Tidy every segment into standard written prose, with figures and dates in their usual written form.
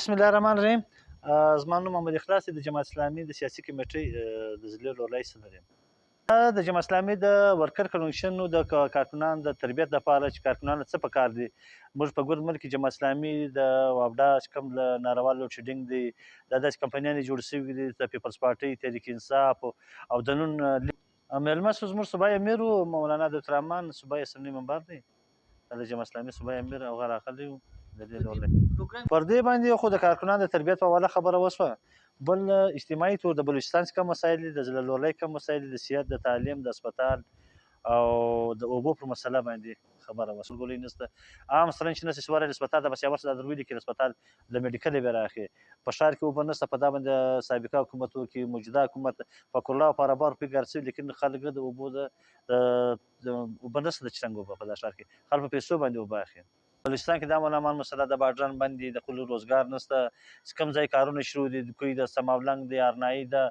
بسم الله الرحمن الرحیم. زما نوم محمد اخلاص دی، د جماعت اسلامي د سیاسي کمیټې د ضلع لوی صدر یم. د جماعت اسلامي د ورکر کنونشنو د کارکنانو د تربیت لپاره چې کارکنانو څه پکار دي، موږ په ګرد ملک کې جماعت اسلامي د وابډا چې کوم له ناروا لوډ شیډینګ دی، دا داسې کمپنیانې جوړې شوي دي، د پیپلز پارټۍ، تحریک انصاف او د نون میلمه شو زموږ صوبایي امیر و مولانا عبدالرحمن صوبایي اسمبلي ممبر دی، د جماعت اسلامي صوبایي امیر هغه راغلی و. د دې ډول پر دې باندې خو د کارکنانو د تربیت په حواله خبره وشوه. بل اجتماعي طور د بلوچستان چې کوم مسایل دي، د ضلع کوم مسایل دي، د صحت، د تعلیم، د اسپتال او د اوبو پر مسله باندې خبره وشوه. ګولۍ نشته عام مثلا چې نشي سواری اسپتال د بسیاور څخه دروي دي کې اسپتال د میډیکل به راخي په شهر کې اوبه نشته. په دا باندې سابقه حکومتو کې موجوده حکومت فقر الله پر بار پیګر سي، لیکن خلک د اوبو د اوبه نشته چې څنګه اوبه په دا شهر کې خلک په پیسو باندې اوبه اخلي. بلوچستان کې د امن مسله د باډران بند دي، د خلکو روزګار نشته، چې کوم ځای کارونه شروع دي، کوی د سماولنګ دی، ارنایي ده،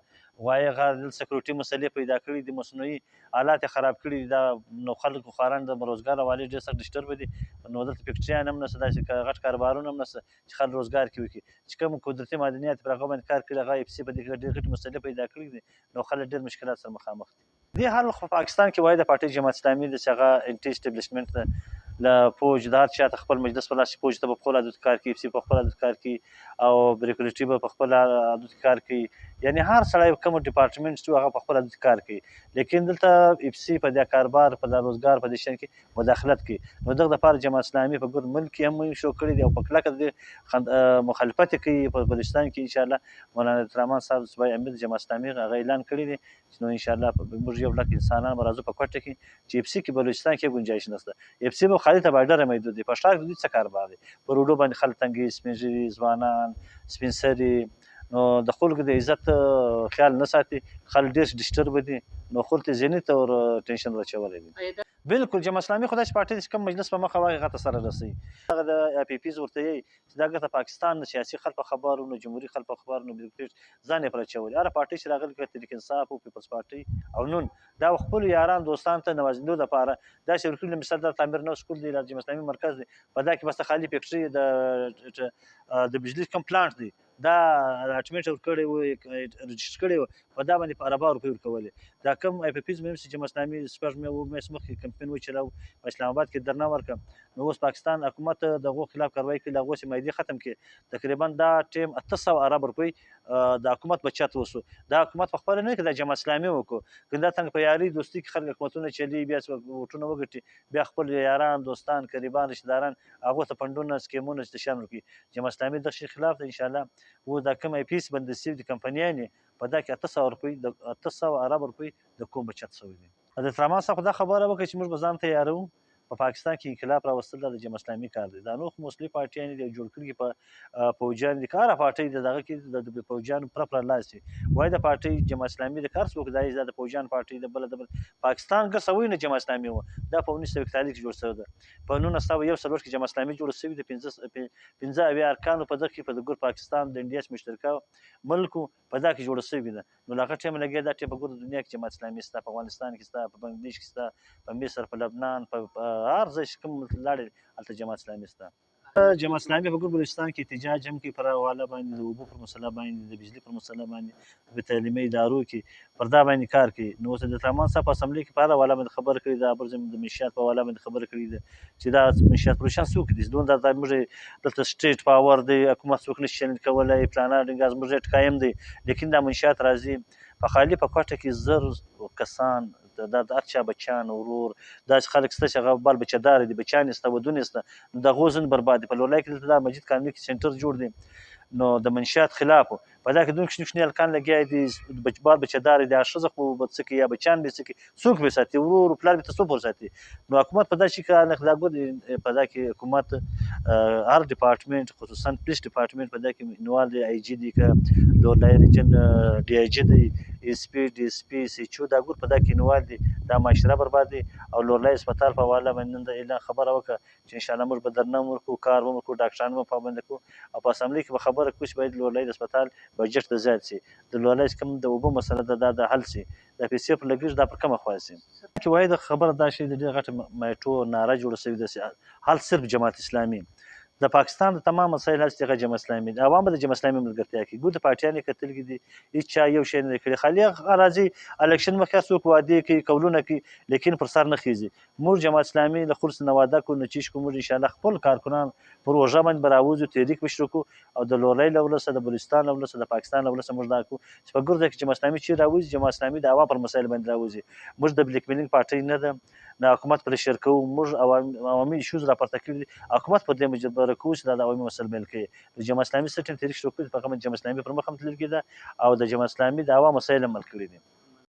وایي غار د سکیورټي مسلې پیدا کړي دي، مصنوعي حالات خراب کړي دي، دا نو خلکو خاران د روزګار حوالې ډېر سخت ډسټرب دي. نو دلته فیکټریان هم نشته، داسې غټ کاروبارونه هم نشته چې خلک روزګار کې وکړي. چې کوم قدرتي معدنیات پر هغه باندې کار کړي، هغه اف سي په دې کې ډېر غټې مسلې پیدا کړي دي، نو خلک ډېر مشکلات سره مخامخ دي. دې حال خو پاکستان کې وایي د پارټۍ جماعت اسلامي د چې هغه انټي اسټابلیشمنټ ده له فوج د هر چا ته خپل مجلس په لاس کې فوج ته به په خپل حدود کار کوي، اف سي په خپل حدود کار کوي او بریکولټي به په خپل حدود کار کوي. یعنی هر سړی کوم ډپارټمنټ چې هغه په خپل حدود کار کوي، لیکن دلته اف سي په دې کاروبار په روزګار په دې شان کې مداخلت کوي. نو دغه لپاره جماعت اسلامي په ګرد ملک کې هم شو کړی دی او په کلکه د مخالفت کوي. په بلوچستان کې انشاءالله مولانا عبدالرحمن صاحب صوبایي امیر جماعت اسلامي هغه اعلان کړی دی چې نو انشاءالله موږ یو لک انسانان به راځو په کوټه کې چې اف سي کې بلوچستان کې ګنجایش نشته. اف سي به خالي ته باډر محدود دی، په ښار کې دوی څه کاروبار دی، په روډو باندې خلک تنګي، سپین ږیري ځوانان، سپین سري، نو د خلکو د عزت خیال نه ساتي، خلک ډېر ډسټرب دي، نو خلک ذهني طور ټینشن واچولی دی. بالکل جماعت اسلامي خو داسې پارټۍ چې کوم مجلس په مخه وایي هغه ته سره رسوي. هغه د پی پیز ورته یي چې دا ګټه پاکستان د سیاسي خلکو خبرو نو جمهوري خلکو خبرو نو ځان یې پر اچولي. هره پارټۍ چې راغلې کړه تحریک انصاف او پیپلز پارټۍ او نون دا خپلو یاران دوستانو ته نوازېدو دپاره داسې ورکړي. مثال د تعمیر نو سکول دی، د جماعت اسلامي مرکز دی، په دا کې بس خالي فیکټري د بجلي کوم پلانټ دی، دا الاټمنټ ورکړی و، رجسټر کړی و، په دا باندې په اربا روپۍ ورکولې. دا کوم آی پی پیز مهم چې جماعت اسلامي شپږ میاشتې مخکې کمپین وچلاو په اسلام آباد کې درنه ورکړه. نو اوس پاکستان حکومت د هغو خلاف کاروایي کوي، د هغو چې معاهدې ختم کړي. تقریبا دا ټیم 800 ارب روپۍ د حکومت بچت وسو. دا حکومت په خپله نه کړي، دا جماعت اسلامي وکړو. که دا څنګه په یارۍ دوستي کې خلک حکومتونه چلي، بیا ووټونه وګټي، بیا خپل یاران دوستان قریبان رشتهداران هغو ته فنډونه سکیمونه چې شامل کړي. جماعت اسلامي د شي خلاف ده انشاءالله. و دا کوم آی پیس بندې شوي دي کمپنیانې، په دا کې 800 روپۍ د 800 ارب روپۍ د کوم بچت شوی دی. د ترمان څخه دا خبره وکړه چې موږ به ځان تیارو په پاکستان کې انقلاب راوستل د جماعت اسلامي کار دی. دا نور خو مسلې پارټیانې دي جوړ کړي په پوجیان دي، که هره پارټۍ د دغه کې د پوجیانو پوره لاس وي. وایي د پارټۍ جماعت اسلامي د کار څوک دی، دا د پوجیان پارټۍ د بله د بل پاکستان ګرځوي نه جماعت اسلامي و. دا په 1941 کې جوړ شوی ده. په 1941 کې جماعت اسلامي جوړه شوې ده. 15 اویا ارکانو په دغه کې په ګور پاکستان د انډیا مشترکه ملک په دا کې جوړه شوې ده. نو هغه ټایم لګیا دا ټایم په ګور دنیا کې جماعت اسلامي شته، په افغانستان کې شته، په بنګلادیش کې شته، په مصر، په لبنان، په هر ځای چې کوم لاړې هلته جماعت اسلامي شته. جماعت اسلامي په ګور بلوچستان کې احتجاج هم کوي پر حواله باندې، د اوبو پر مسله باندې، د بجلي پر مسله باندې، په تعلیمي ادارو کې پر دا باندې کار کوي. نو اوس د ترمان صاحب په اسمبلۍ کې په هر حواله باندې خبره کړې ده، بل د منشیات په حواله باندې خبره کړې ده چې دا منشیات پروشان څوک دي، دا موږ دلته سټیټ پاور دی، حکومت څوک نشي چینل کولی، پلانر زموږ ریټ قایم دی، لیکن دا منشیات راځي په خالي په کوټه کې زر کسان، دا د هر چا بچیان ورور داسې خلک شته چې هغه بال بچهدار دي، بچیان یې شته، ودونه یې شته، نو د هغو ژوند برباد دي. په لورلای کې دلته دا مجید کانوني کې سنټر جوړ دی، نو د منشیات خلاف په دا کې دومره کوچني کوچني هلکان لګیا دي، بال بچهدار دي، ښځه خو به څه کوي، یا بچیان به څه کوي، څوک به ساتي، ورور پلار به ته څوک ورساتي. نو حکومت په داسې کار په دا کې حکومت هر ډپارټمنټ خصوصا پولیس ډپارټمنټ په دا کې انوال دی، آی جي دی، که لورلای ریجن ډي آی جي دی، اس پی ډي اس پی سی چو، دا ګور په دا کې انوال دي. دا معاشره برباد دي. او لورلای اسپتال په حواله باندې نن د اعلان خبره وکړه چې انشاءالله موږ به درنه ورکړو، کار به وکړو، ډاکټران به پابنده کړو، او په اسمبلۍ کې به خبره کوو چې باید لورلای د اسپتال بجټ ته زیات شي، د لورلای چې کوم د اوبو مسله ده دا د حل شي، د پیسې پر لګښت دا پر کومه خوا شي. چې وایي د خبره دا شی د ډېره غټه مایټو ناره جوړه شوې ده، حل صرف جماعت اسلامي. د پاکستان د تمام مسایل هسې هغه جماعت اسلامي دي. عوام به د جماعت اسلامي ملګرتیا کوي. ګوره د پارټیانې کتلي دي، هېڅ چا یو شی نه دی کړی. خالي هغه راځي الکشن مخکې څوک وعدې کوي، قولونه کوي، لیکن پر سر نه خېږي. موږ جماعت اسلامي له خور څخه وعده کوو نه چیش کوو. موږ انشاءالله خپل کارکنان پر روژه باندې به راوځو، تحریک به شروع کوو او د لورۍ له ولسه، د بلوچستان له ولسه، د پاکستان له ولسه موږ دا کوو چې په ګرځه کې جماعت اسلامي چیرې راوځي، جماعت اسلامي د عوام پر مسایل باندې راوځي. موږ د بلیک میلینګ پارټۍ نه ده، د حکومت پرېشر کوو. موږ عوامي ایشوز راپورته کړي دي، حکومت پر دې مجبوره کوو چې دا د عوامي مسایل بیل کړي. د جماعت اسلامي سټیم تحریک شروع کړي، په هغه باندې جماعت اسلامي پر مخ هم تلل کېده او د جماعت اسلامي د عوامو مسایل هم حل کړي دي.